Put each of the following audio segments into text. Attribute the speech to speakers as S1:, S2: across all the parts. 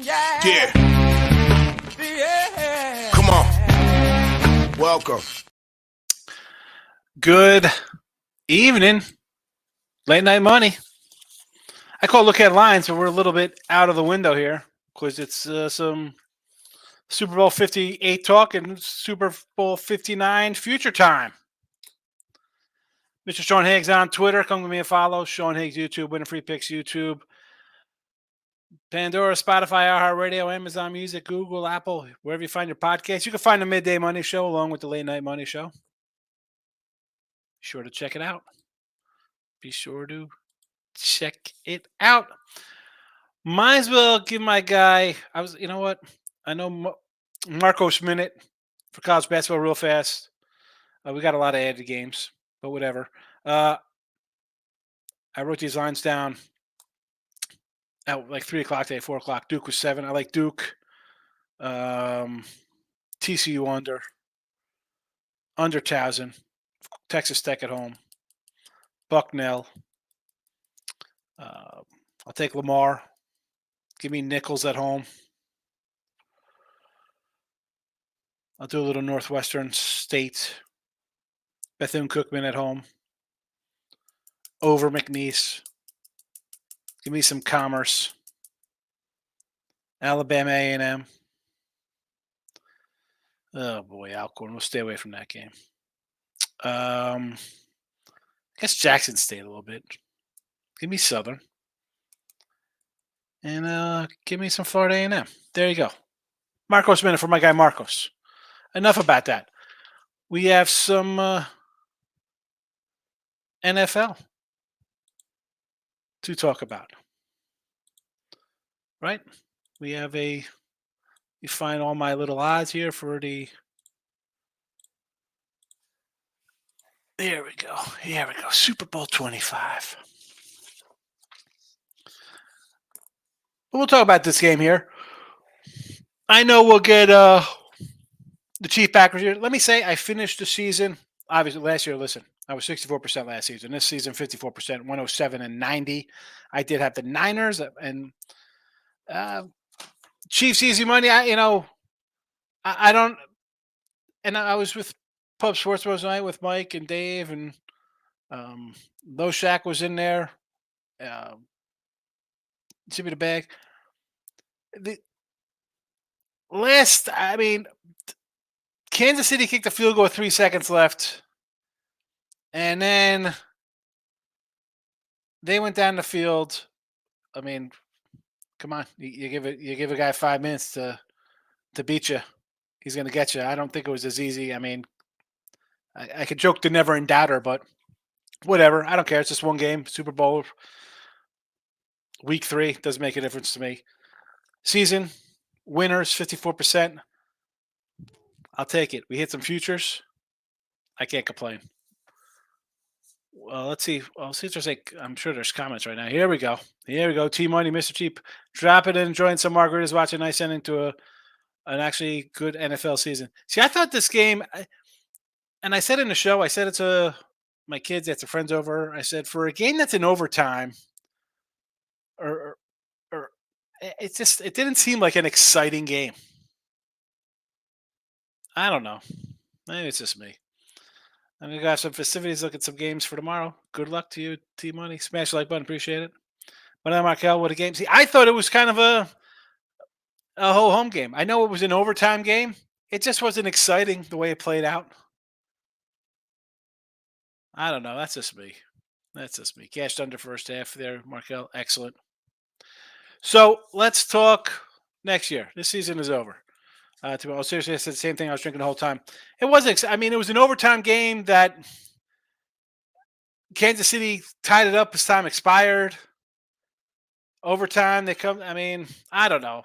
S1: Yeah. Come on. Welcome.
S2: Good evening. Late night money. I call look at lines, but we're a little bit out of the window here because it's some Super Bowl 58 talk and Super Bowl 59 future time. Mr. Sean Higgs on Twitter. Come give me a follow. Sean Higgs YouTube. Winning Free Picks YouTube. Pandora, Spotify, iHeartRadio, Amazon Music, Google, Apple, wherever you find your podcast. You can find the Midday Money Show along with the Late Night Money Show. Be sure to check it out. Might as well give my guy. You know what? I know Marcos Minute for college basketball real fast. We got a lot of added games, but whatever. I wrote these lines down at like 3 o'clock today, 4 o'clock. Duke was 7. I like Duke. TCU under Towson. Texas Tech at home. Bucknell. I'll take Lamar. Give me Nichols at home. I'll do a little Northwestern State. Bethune-Cookman at home. Over McNeese. Give me some Commerce. Alabama A&M. Oh, boy, Alcorn. We'll stay away from that game. I guess Jackson State a little bit. Give me Southern. And give me some Florida A&M. There you go. Marcos Minute for my guy Marcos. Enough about that. We have some NFL to talk about. Right? You find all my little odds here for the. There we go. Super Bowl 25. But we'll talk about this game here. I know we'll get the Chief backers here. Let me say I finished the season. Obviously, last year, listen, I was 64% last season. This season, 54%, 107 and 90. I did have the Niners and Chiefs easy money. I don't. And I was with Pub Sports last night with Mike and Dave, and Low Shack was in there. Give me the bag. Kansas City kicked the field goal with 3 seconds left, and then they went down the field. I mean, come on, you give a guy 5 minutes to beat you, he's going to get you. I don't think it was as easy. I mean, I could joke the never in doubter, but whatever. I don't care. It's just one game. Super Bowl week 3 doesn't make a difference to me. Season winners 54%. I'll take it. We hit some futures. I can't complain. Well, let's see. Well, see if there's I'm sure there's comments right now. Here we go. T Money, Mr. Cheap, drop it in, enjoying some margaritas, watching a nice ending to an actually good NFL season. See, I thought this game, and I said in the show, I said it to my kids, they had some friends over. I said, for a game that's in overtime, or it didn't seem like an exciting game. I don't know. Maybe it's just me. I'm going to have some festivities, look at some games for tomorrow. Good luck to you, T Money. Smash the like button. Appreciate it. But I'm Markel with a game. See, I thought it was kind of a whole home game. I know it was an overtime game. It just wasn't exciting the way it played out. I don't know. That's just me. Cashed under first half there, Markel. Excellent. So let's talk next year. This season is over. Seriously, I said the same thing I was drinking the whole time. It wasn't. I mean, it was an overtime game that Kansas City tied it up as time expired. Overtime, they come. I mean, I don't know.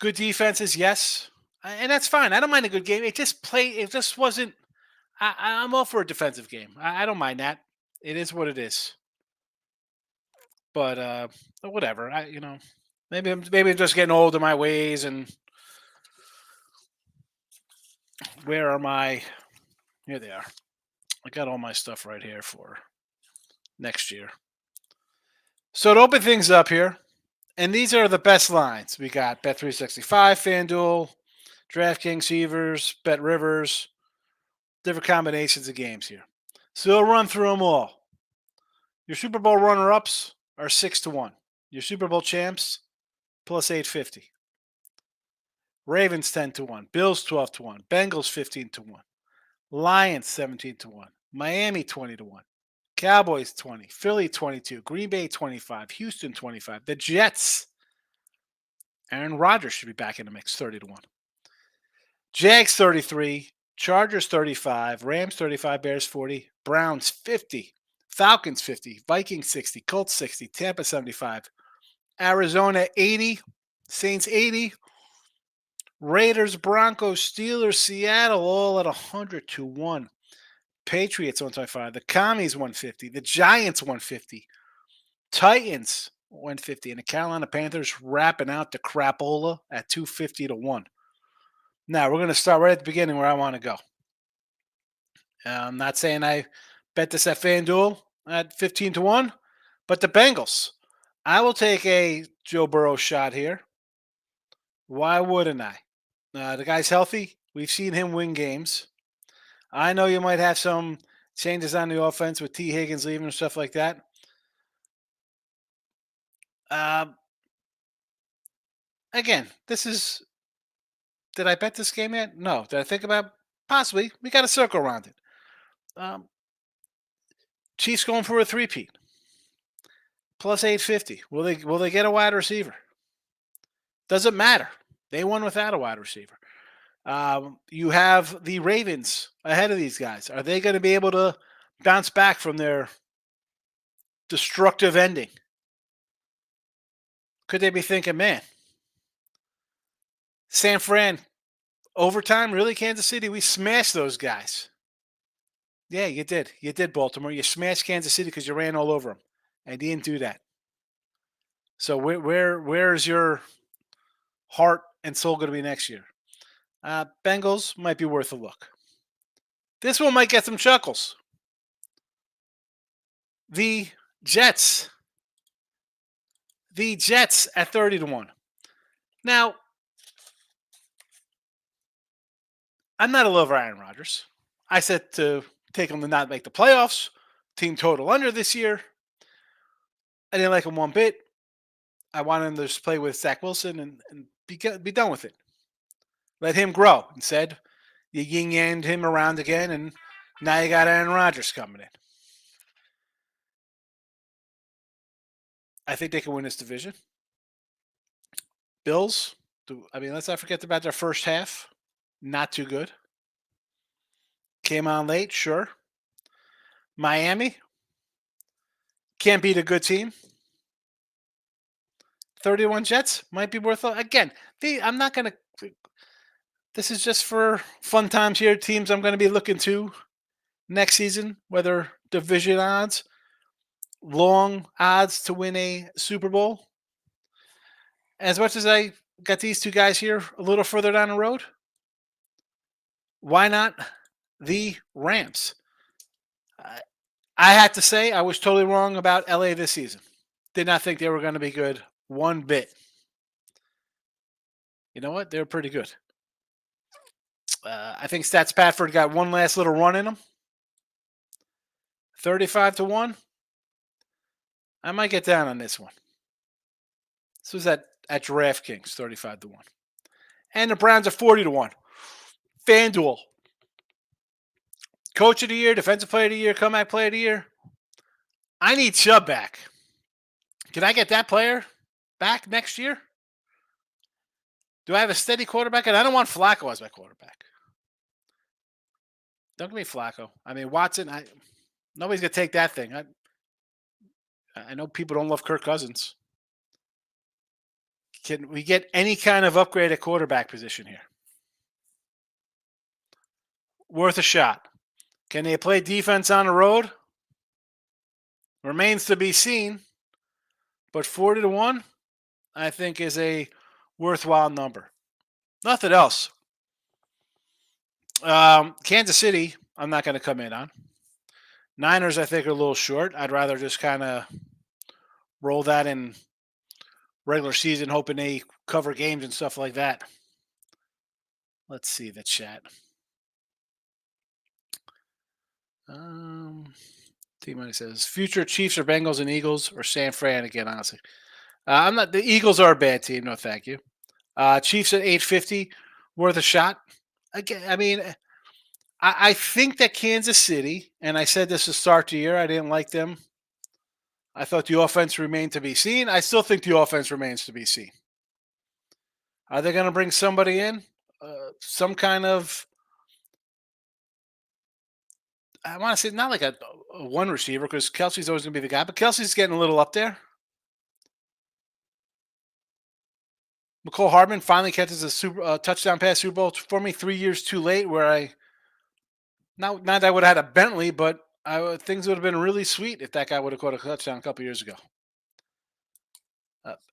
S2: Good defenses, yes, and that's fine. I don't mind a good game. It just wasn't. I'm all for a defensive game. I don't mind that. It is what it is. But whatever. Maybe I'm just getting old in my ways. And where are my? Here they are. I got all my stuff right here for next year. So to open things up here, And these are the best lines. We got Bet365, FanDuel, DraftKings, Severs, Bet Rivers, different combinations of games here. So we'll run through them all. Your Super Bowl runner-ups are 6-1. Your Super Bowl champs plus 850. Ravens 10-1. Bills 12-1. Bengals 15-1. Lions 17-1. Miami 20-1. Cowboys 20. Philly 22. Green Bay 25. Houston 25. The Jets. Aaron Rodgers should be back in the mix 30-1. Jags 33. Chargers 35. Rams 35. Bears 40. Browns 50. Falcons 50. Vikings 60. Colts 60. Tampa 75. Arizona 80. Saints 80. Raiders, Broncos, Steelers, Seattle, all at 100-1. Patriots 125. The Commies 150. The Giants 150. Titans 150. And the Carolina Panthers wrapping out the crapola at 250-1. Now we're going to start right at the beginning where I want to go. I'm not saying I bet this at FanDuel at 15-1, but the Bengals. I will take a Joe Burrow shot here. Why wouldn't I? The guy's healthy. We've seen him win games. I know you might have some changes on the offense with T. Higgins leaving and stuff like that. Again, this is. Did I bet this game yet? No. Did I think about possibly? We got a circle around it. Chiefs going for a three-peat. Plus 850. Will they get a wide receiver? Doesn't matter. They won without a wide receiver. You have the Ravens ahead of these guys. Are they going to be able to bounce back from their destructive ending? Could they be thinking, man, San Fran, overtime, really, Kansas City? We smashed those guys. Yeah, you did. You did, Baltimore. You smashed Kansas City because you ran all over them. And you didn't do that. So where is your heart and soul going to be next year? Bengals might be worth a look. This one might get some chuckles. The Jets. The Jets at 30-1. Now, I'm not a lover of Aaron Rodgers. I said to take him to not make the playoffs. Team total under this year. I didn't like him one bit. I wanted him to just play with Zach Wilson and be done with it. Let him grow. Instead, you yin-yanged him around again, and now you got Aaron Rodgers coming in. I think they can win this division. Bills, let's not forget about their first half. Not too good. Came on late, sure. Miami can't beat a good team. 31 Jets might be worth it. Again, I'm not going to. This is just for fun times here. Teams I'm going to be looking to next season, whether division odds, long odds to win a Super Bowl. As much as I got these two guys here a little further down the road, why not the Rams? I had to say I was totally wrong about LA this season. Did not think they were going to be good one bit. You know what? They were pretty good. I think Stats Patford got one last little run in them. 35-1. I might get down on this one. This was at DraftKings, 35-1. And the Browns are 40-1. FanDuel. Coach of the year, defensive player of the year, comeback player of the year. I need Chubb back. Can I get that player back next year? Do I have a steady quarterback? And I don't want Flacco as my quarterback. Don't give me Flacco. Watson, nobody's going to take that thing. I know people don't love Kirk Cousins. Can we get any kind of upgrade at quarterback position here? Worth a shot. Can they play defense on the road? Remains to be seen. But 40-1, I think, is a worthwhile number. Nothing else. Kansas City, I'm not going to come in on. Niners, I think, are a little short. I'd rather just kind of roll that in regular season, hoping they cover games and stuff like that. Let's see the chat. Um, T Money says future Chiefs or Bengals and Eagles or San Fran again. Honestly, I'm not. The Eagles are a bad team. No, thank you. Chiefs at 850, worth a shot. Again, I mean, I think that Kansas City, and I said this to start the year, I didn't like them. I thought the offense remained to be seen. I still think the offense remains to be seen. Are they going to bring somebody in? Some kind of, I want to say, not like a one receiver because Kelsey's always going to be the guy, but Kelsey's getting a little up there. McCole Hardman finally catches a touchdown pass Super Bowl for me 3 years too late. Where I not that I would have had a Bentley, but things would have been really sweet if that guy would have caught a touchdown a couple years ago.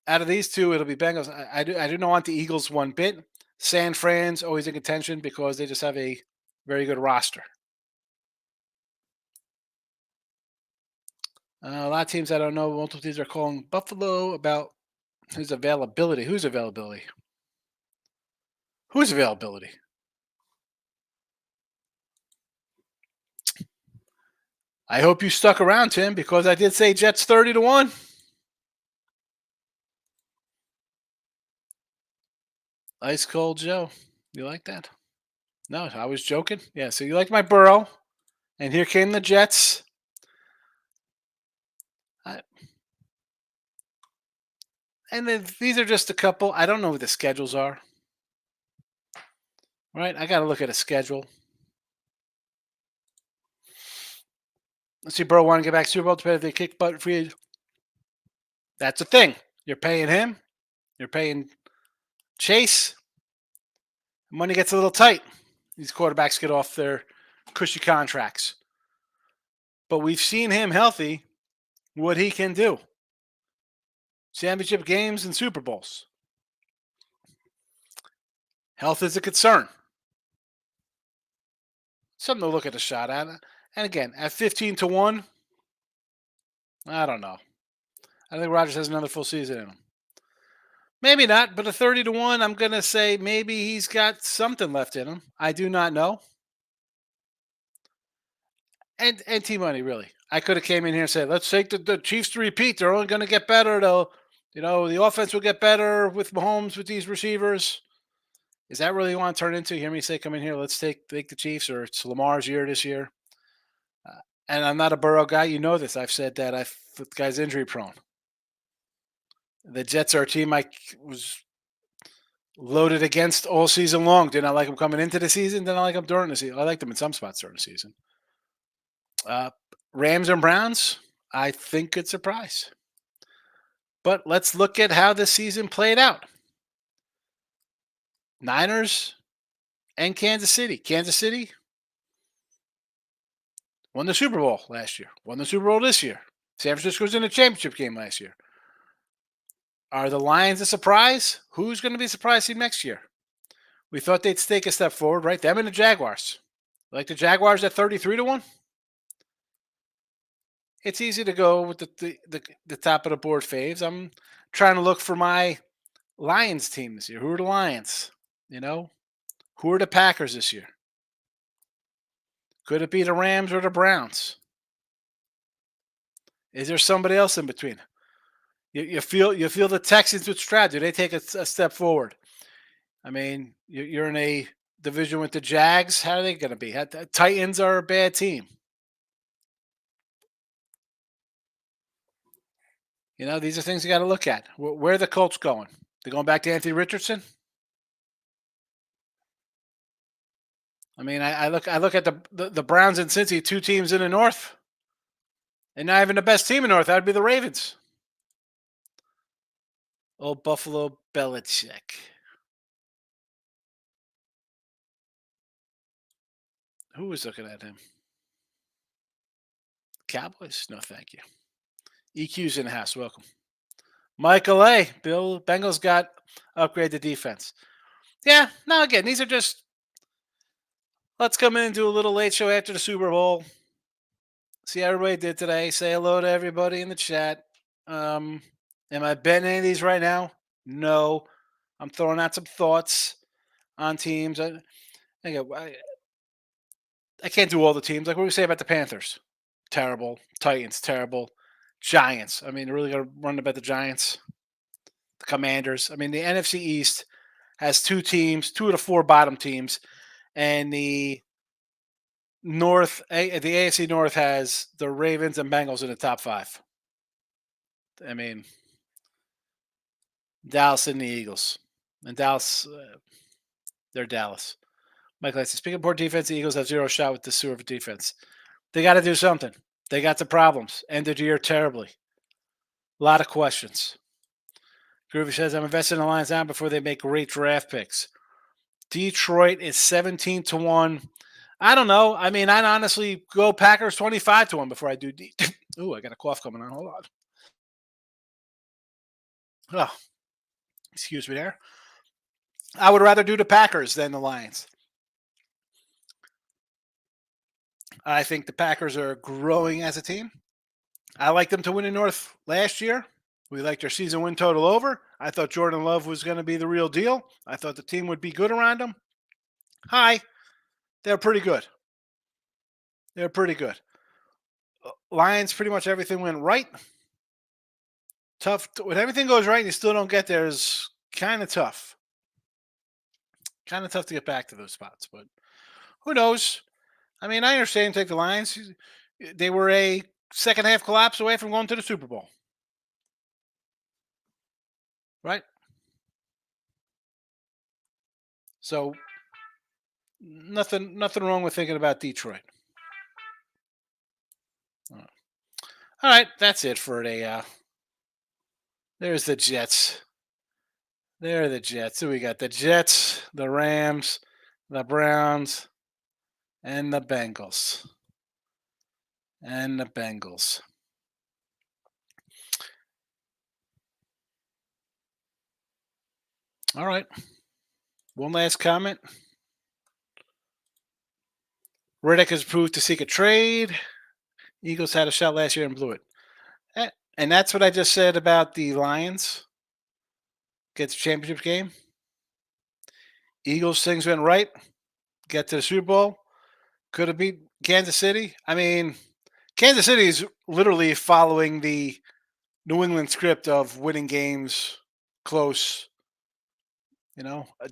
S2: Out of these two, it'll be Bengals. I do not want the Eagles one bit. San Fran's always in contention because they just have a very good roster. A lot of teams I don't know. Multiple teams are calling Buffalo about his availability. Whose availability? Whose availability? I hope you stuck around, Tim, because I did say Jets 30-1. Ice cold Joe. You like that? No, I was joking. Yeah, so you like my Burrow, and here came the Jets. And then these are just a couple. I don't know what the schedules are. Right? I got to look at a schedule. Let's see, Burrow want to get back to Super Bowl to pay if they kick butt free. That's the thing. You're paying him. You're paying Chase. Money gets a little tight. These quarterbacks get off their cushy contracts. But we've seen him healthy, what he can do. Championship games and Super Bowls. Health is a concern. Something to look at a shot at. And again, at 15-1, I don't know. I think Rodgers has another full season in him. Maybe not, but a 30-1, I'm going to say maybe he's got something left in him. I do not know. And T-Money, really. I could have came in here and said, let's take the Chiefs to repeat. They're only going to get better. The offense will get better with Mahomes, with these receivers. Is that really you want to turn into? You hear me say, come in here, let's take the Chiefs, or it's Lamar's year this year. And I'm not a Burrow guy. You know this. I've said that. The guy's injury prone. The Jets are a team I was loaded against all season long. Did not like them coming into the season. Did not like them during the season. I liked them in some spots during the season. Rams and Browns, I think could surprise. But let's look at how the season played out. Niners and Kansas City. Kansas City won the Super Bowl last year. Won the Super Bowl this year. San Francisco was in a championship game last year. Are the Lions a surprise? Who's going to be surprised next year? We thought they'd take a step forward, right? Them and the Jaguars. Like the Jaguars at 33-1? It's easy to go with the top of the board faves. I'm trying to look for my Lions team this year. Who are the Lions? Who are the Packers this year? Could it be the Rams or the Browns? Is there somebody else in between? You feel the Texans with Stroud. Do they take a step forward? I mean, you're in a division with the Jags. How are they going to be? The Titans are a bad team. These are things you got to look at. Where are the Colts going? They're going back to Anthony Richardson? I mean, I look at the Browns and Cincy, two teams in the North, and not even the best team in the North. That would be the Ravens. Old Buffalo Belichick. Who was looking at him? Cowboys? No, thank you. EQ's in the house. Welcome. Michael A. Bill Bengals got upgrade the defense. Yeah, no, again, these are just, let's come in and do a little late show after the Super Bowl. See how everybody did today. Say hello to everybody in the chat. Am I betting any of these right now? No. I'm throwing out some thoughts on teams. I can't do all the teams. Like what do we say about the Panthers? Terrible. Titans, terrible. Giants. I mean, they're really going to run about the Giants. The Commanders. I mean, the NFC East has two teams, two of the four bottom teams, and the the AFC North has the Ravens and Bengals in the top five. I mean, Dallas and the Eagles, and Dallas, they're Dallas. Mike Lacey, speaking of poor defense, the Eagles have zero shot with the sewer of defense. They got to do something. They got the problems. Ended the year terribly. A lot of questions. Groovy says, I'm investing in the Lions now before they make great draft picks. Detroit is 17-1. I don't know. I mean, I'd honestly go Packers 25-1 before I do. Ooh, I got a cough coming on. Hold on. Oh, excuse me there. I would rather do the Packers than the Lions. I think the Packers are growing as a team. I liked them to win in North last year. We liked their season win total over. I thought Jordan Love was going to be the real deal. I thought the team would be good around him. Hi. They're pretty good. They're pretty good. Lions, pretty much everything went right. Tough. When everything goes right and you still don't get there is kind of tough. Kind of tough to get back to those spots. But who knows? I mean, I understand take the Lions. They were a second half collapse away from going to the Super Bowl. Right? So nothing wrong with thinking about Detroit. All right, that's it for the there's the Jets. There are the Jets. So we got the Jets, the Rams, the Browns, and the Bengals. And the Bengals. All right. One last comment. Riddick is approved to seek a trade. Eagles had a shot last year and blew it. And that's what I just said about the Lions. Get the championship game. Eagles, things went right. Get to the Super Bowl. Could have beat Kansas City. I mean, Kansas City is literally following the New England script of winning games close,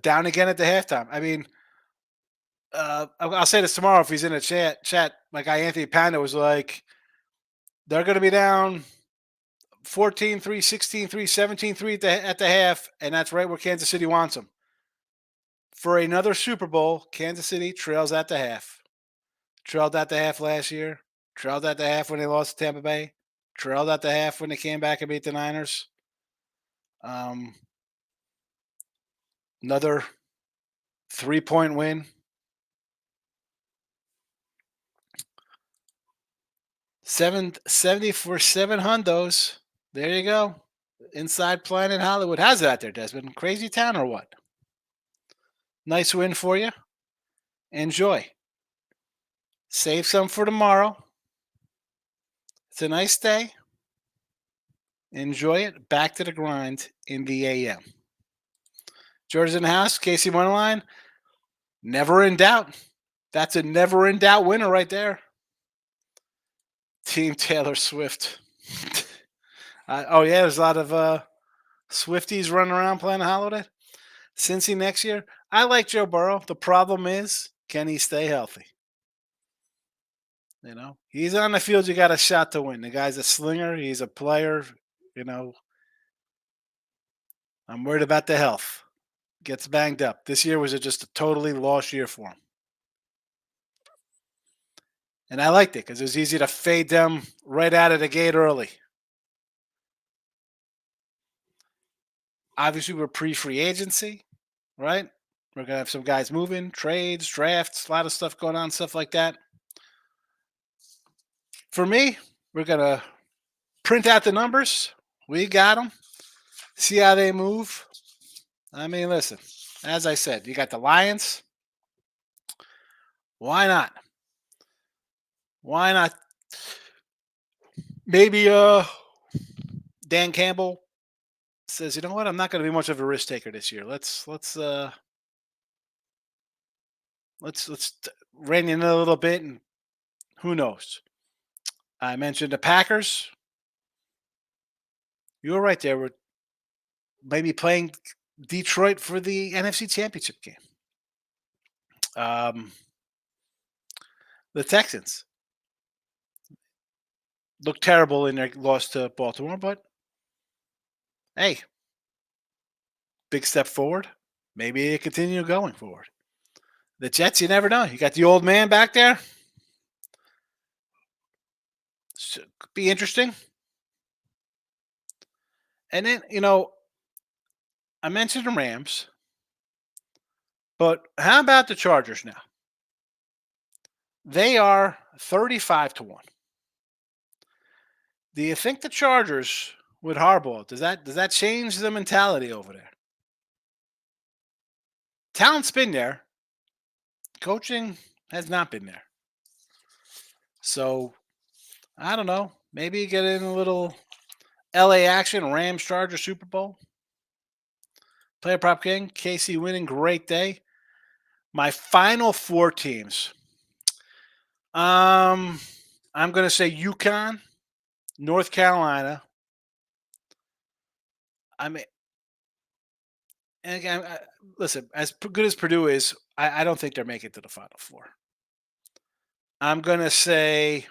S2: down again at the halftime. I mean, I'll say this tomorrow if he's in a chat. My guy Anthony Panda was like, they're going to be down 14-3, 16-3, 17-3 at the half, and that's right where Kansas City wants them. For another Super Bowl, Kansas City trails at the half. Trailed at the half last year. Trailed at the half when they lost to Tampa Bay. Trailed at the half when they came back and beat the Niners. Another 3-point win. 70 for 7 hundos. There you go. Inside Planet Hollywood. How's it out there, Desmond? Crazy town or what? Nice win for you. Enjoy. Save some for tomorrow. It's a nice day. Enjoy it. Back to the grind in the AM. George's in the house. Casey Moneyline. Never in doubt. That's a never in doubt winner right there. Team Taylor Swift. Oh, yeah. There's a lot of Swifties running around playing holiday. Cincy next year. I like Joe Burrow. The problem is, can he stay healthy? He's on the field. You got a shot to win. The guy's a slinger. He's a player. I'm worried about the health. Gets banged up. This year was just a totally lost year for him. And I liked it because it was easy to fade them right out of the gate early. Obviously, we're pre-free agency, right? We're going to have some guys moving, trades, drafts, a lot of stuff going on, stuff like that. For me, we're going to print out the numbers. We got them. See how they move. I mean, listen, as I said, you got the Lions. Why not? Why not? Maybe Dan Campbell says, you know what, I'm not going to be much of a risk taker this year. Let's rein in a little bit, and who knows? I mentioned the Packers. You were right there. We're maybe playing Detroit for the NFC Championship game. Um, the Texans looked terrible in their loss to Baltimore, but hey, big step forward. Maybe they continue going forward. The Jets, you never know. You got the old man back there. So, could be interesting. And then, I mentioned the Rams, but how about the Chargers now? They are 35-1. Do you think the Chargers with Harbaugh, does that change the mentality over there? Talent's been there. Coaching has not been there. So I don't know. Maybe get in a little LA action, Rams Chargers Super Bowl. Player prop king, KC winning, great day. My final four teams. I'm gonna say UConn, North Carolina. I mean, and again, listen, as good as Purdue is, I don't think they're making it to the Final Four. I'm gonna say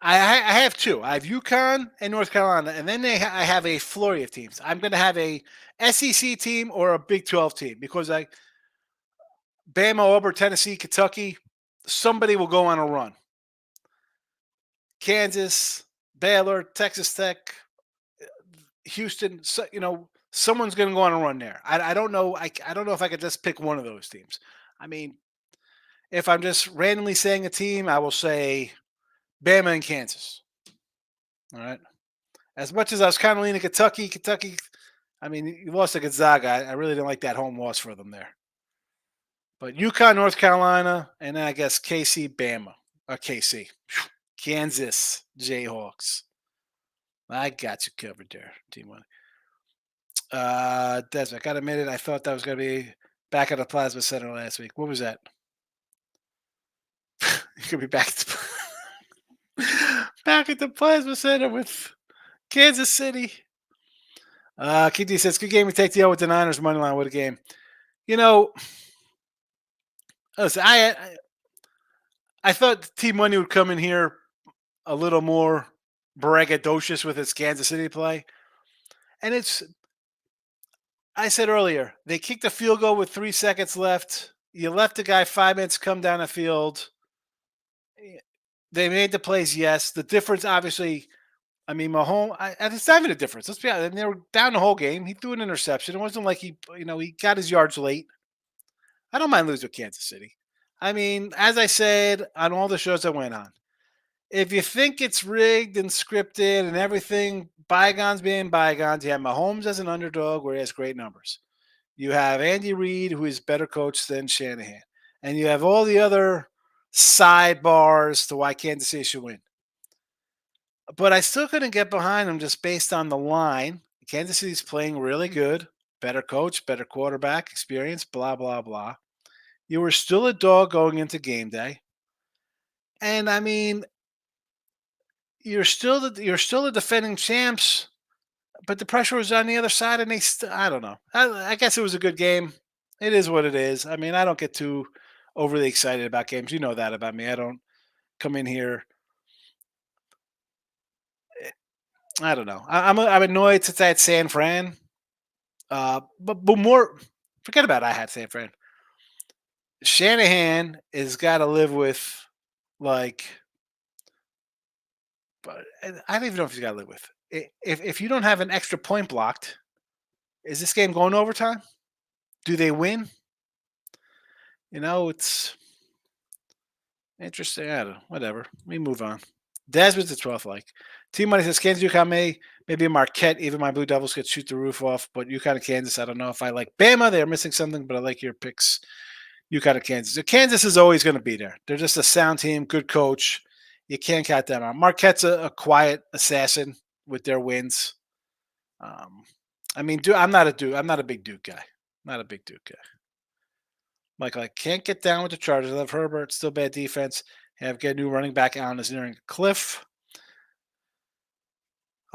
S2: I have two. I have UConn and North Carolina, and then I have a flurry of teams. I'm going to have a SEC team or a Big 12 team because Bama, Auburn, Tennessee, Kentucky, somebody will go on a run. Kansas, Baylor, Texas Tech, Houston. Someone's going to go on a run there. I don't know. I don't know if I could just pick one of those teams. I mean, if I'm just randomly saying a team, I will say Bama and Kansas. All right. As much as I was kind of leaning Kentucky, I mean, you lost to Gonzaga. I really didn't like that home loss for them there. But UConn, North Carolina, and then I guess KC, Bama. Or KC. Kansas, Jayhawks. I got you covered there, Team One. Des, I got to admit it, I thought that was going to be back at the Plasma Center last week. What was that? You could be back back at the Plasma Center with Kansas City. KD says, good game to take the L with the Niners money line. What a game. Listen, I thought Team Money would come in here a little more braggadocious with its Kansas City play. And I said earlier, they kicked a field goal with 3 seconds left. You left the guy 5 minutes come down the field. They made the plays, yes. The difference, obviously, I mean, Mahomes, it's not even a difference. Let's be honest. They were down the whole game. He threw an interception. It wasn't like he got his yards late. I don't mind losing with Kansas City. I mean, as I said on all the shows I went on, if you think it's rigged and scripted and everything, bygones being bygones, you have Mahomes as an underdog where he has great numbers. You have Andy Reid, who is better coach than Shanahan. And you have all the other sidebars to why Kansas City should win. But I still couldn't get behind them just based on the line. Kansas City's playing really good. Better coach, better quarterback, experience, blah, blah, blah. You were still a dog going into game day. And I mean, you're still the defending champs, but the pressure was on the other side, and I don't know. I guess it was a good game. It is what it is. I mean, I don't get too overly excited about games. You know that about me. I don't come in here. I don't know. I'm annoyed since I had San Fran. But more, forget about it, I had San Fran. Shanahan has got to live with, but I don't even know if he's got to live with. If you don't have an extra point blocked, is this game going overtime? Do they win? It's interesting. I don't know. Whatever. We move on. Desmond's the 12th like. Team Money says Kansas, UConn maybe a Marquette. Even my Blue Devils could shoot the roof off, but UConn and Kansas, I don't know if I like Bama. They're missing something, but I like your picks. UConn and Kansas. So Kansas is always going to be there. They're just a sound team, good coach. You can't count them out. Marquette's a quiet assassin with their wins. Um, I mean, I'm not a Duke. I'm not a big Duke guy. Not a big Duke guy. Michael, I can't get down with the Chargers. I love Herbert. Still bad defense. Have get a new running back. Allen is nearing a cliff.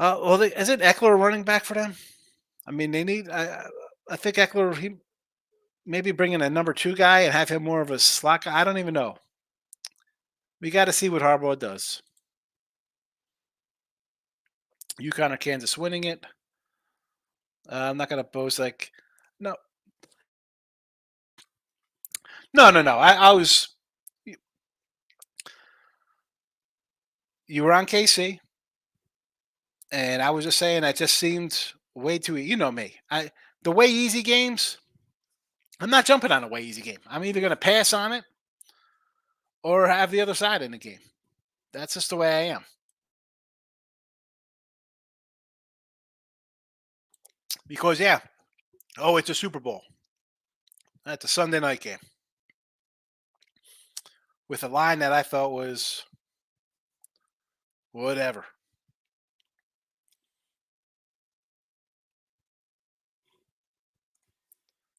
S2: Isn't Eckler a running back for them? I mean, they need. I think Eckler. He maybe bring in a number two guy and have him more of a slot guy. I don't even know. We got to see what Harbaugh does. UConn or Kansas winning it. I'm not going to boast like, no, no. I was, you were on KC, and I was just saying that just seemed way too. You know me. The way easy games. I'm not jumping on a way easy game. I'm either going to pass on it or have the other side in the game. That's just the way I am. Because yeah, it's a Super Bowl. That's a Sunday night game with a line that I felt was whatever.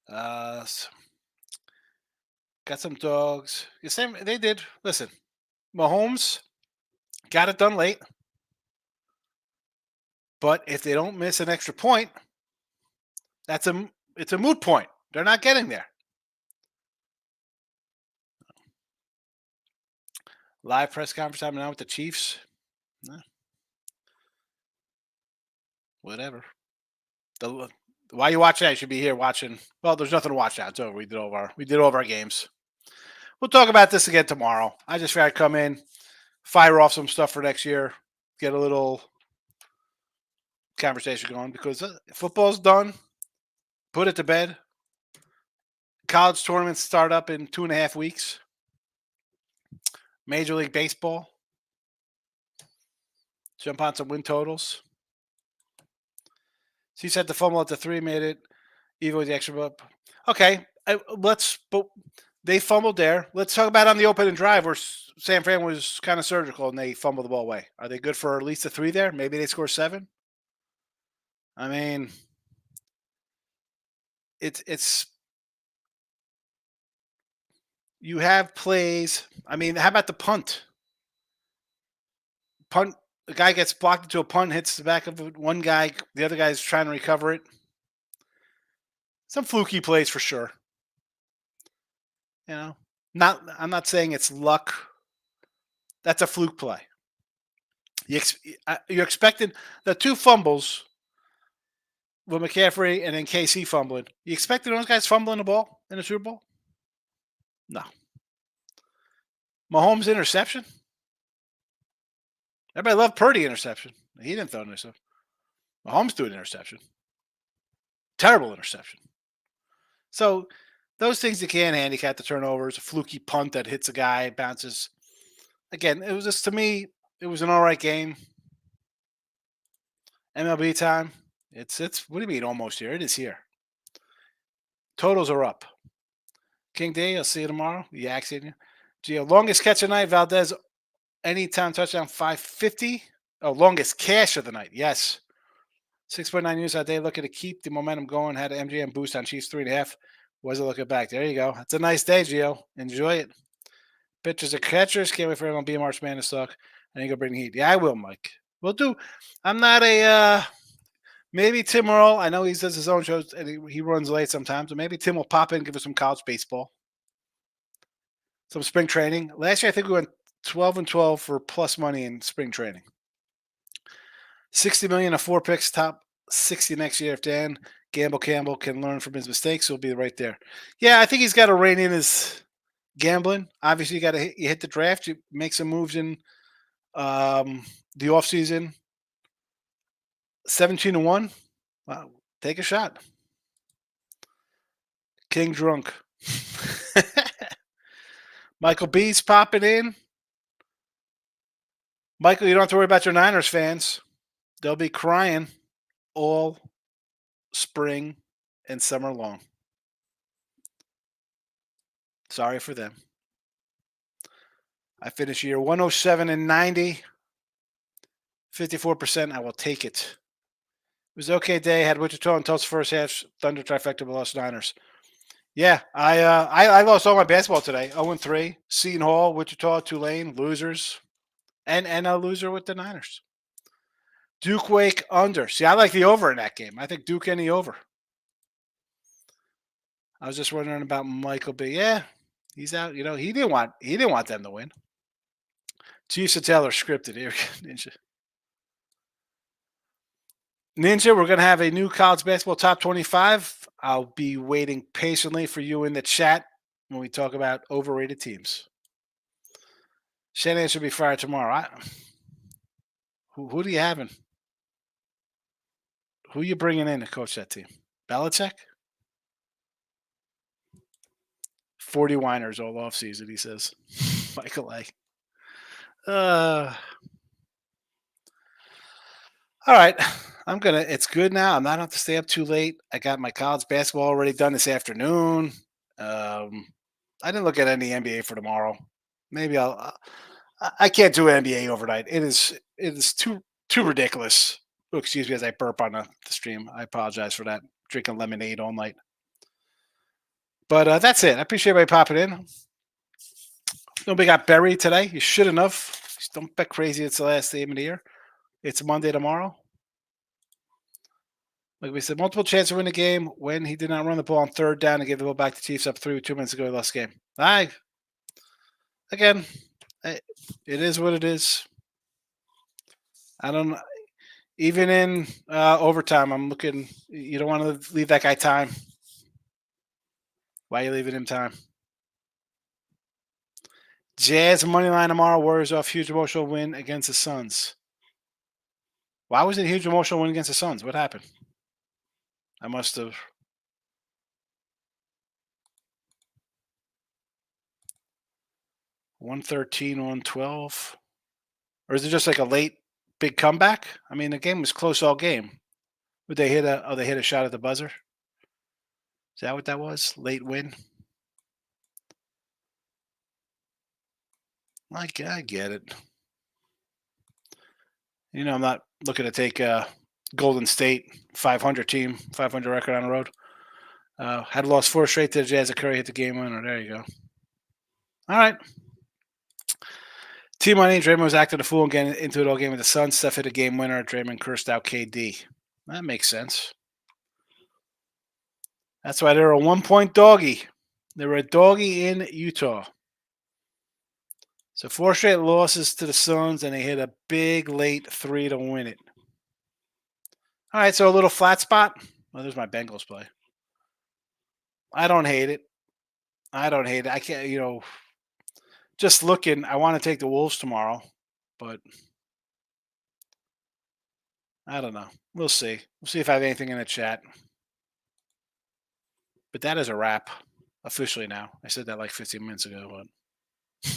S2: Uh, got some dogs. The same they did. Listen, Mahomes got it done late, but if they don't miss an extra point, it's a moot point. They're not getting there. Live press conference happening now with the Chiefs. Whatever. Why you watching that? You should be here watching. Well, there's nothing to watch now. It's over. We did all of our games. We'll talk about this again tomorrow. I just figured I'd come in, fire off some stuff for next year, get a little conversation going because football's done. Put it to bed. College tournaments start up in 2.5 weeks. Major League Baseball. Jump on some win totals. She said the fumble at the 3 made it even with the extra up. Okay, but they fumbled there. Let's talk about on the opening drive where San Fran was kind of surgical and they fumbled the ball away. Are they good for at least a 3 there? Maybe they score 7. I mean, it's you have plays. I mean, how about the punt? Punt. The guy gets blocked into a punt, hits the back of one guy. The other guy's trying to recover it. Some fluky plays for sure. I'm not saying it's luck. That's a fluke play. You're expecting the 2 fumbles with McCaffrey and then KC fumbling. You expected those guys fumbling the ball in the Super Bowl? No. Mahomes interception? Everybody loved Purdy interception. He didn't throw an interception. Mahomes threw an interception. Terrible interception. So those things you can't handicap the turnovers, a fluky punt that hits a guy, bounces. Again, it was just, to me, it was an all right game. MLB time. It's what do you mean almost here? It is here. Totals are up. King D, I'll see you tomorrow. Yaks in you. Gio, longest catch of the night, Valdez, anytime touchdown, 550. Oh, longest cash of the night. Yes. 6.9 years a day. Looking to keep the momentum going. Had an MGM boost on Chiefs 3.5. Wasn't looking back. There you go. It's a nice day, Gio. Enjoy it. Pitchers are catchers. Can't wait for everyone to be a March Madness talk. And you go bring the heat. Yeah, I will, Mike. We'll do. I'm not a maybe Tim Earl. I know he does his own shows and he runs late sometimes. So maybe Tim will pop in and give us some college baseball. Some spring training. Last year I think we went 12-12 for plus money in spring training. 60 million of 4 picks, top 60 next year. If Dan Campbell can learn from his mistakes, he'll be right there. Yeah, I think he's got to rein in his gambling. Obviously, you hit the draft. You make some moves in the offseason. 17-1. Wow, take a shot. King drunk. Michael B's popping in. Michael, you don't have to worry about your Niners fans. They'll be crying all spring and summer long. Sorry for them. I finished year 107-90. 54%. I will take it. was an okay day. Had Wichita until its first half. Thunder trifecta, but lost Niners. Yeah, I lost all my basketball today. 0-3. Seton Hall, Wichita, Tulane, losers, and a loser with the Niners. Duke Wake under. See, I like the over in that game. I think Duke any over. I was just wondering about Michael B. Yeah, he's out. He didn't want them to win. Chiefs and Taylor scripted here. Ninja. Ninja, we're gonna have a new college basketball top 25. I'll be waiting patiently for you in the chat when we talk about overrated teams. Shanahan should be fired tomorrow. Who do you having? Who you bringing in to coach that team? Belichick? 40 whiners all off season, he says. Michael A. All right. It's good now. I'm not have to stay up too late. I got my college basketball already done this afternoon. I didn't look at any NBA for tomorrow. Maybe I can't do NBA overnight. It is too ridiculous. Oh, excuse me as I burp on the stream. I apologize for that. Drinking lemonade all night. But that's it. I appreciate everybody popping in. Nobody got buried today. You should enough. Just don't bet crazy. It's the last game of the year. It's Monday tomorrow. Like we said, multiple chances to win the game when he did not run the ball on third down and gave the ball back to Chiefs up 3 with 2 minutes ago. He lost the game. Again, it is what it is. I don't. Even in overtime, I'm looking. You don't want to leave that guy time. Why are you leaving him time? Jazz money line tomorrow. Warriors off huge emotional win against the Suns. Why was it a huge emotional win against the Suns? What happened? I must have. $113, $112. Or is it just like a late big comeback? I mean, the game was close all game. Would they hit they hit a shot at the buzzer? Is that what that was? Late win? I get it. I'm not looking to take Golden State 500 team, 500 record on the road. Had lost 4 straight to the Jazz. Curry hit the game winner. There you go. All right. Team money. Draymond was acting a fool and getting into it all game with the Suns. Steph hit a game winner. Draymond cursed out KD. That makes sense. That's why they're a 1-point doggy. They were a doggy in Utah. So 4 straight losses to the Suns, and they hit a big late 3 to win it. All right, so a little flat spot. Well, there's my Bengals play. I don't hate it. I can't, just looking, I want to take the Wolves tomorrow, but I don't know. We'll see. We'll see if I have anything in the chat. But that is a wrap officially now. I said that like 15 minutes ago, but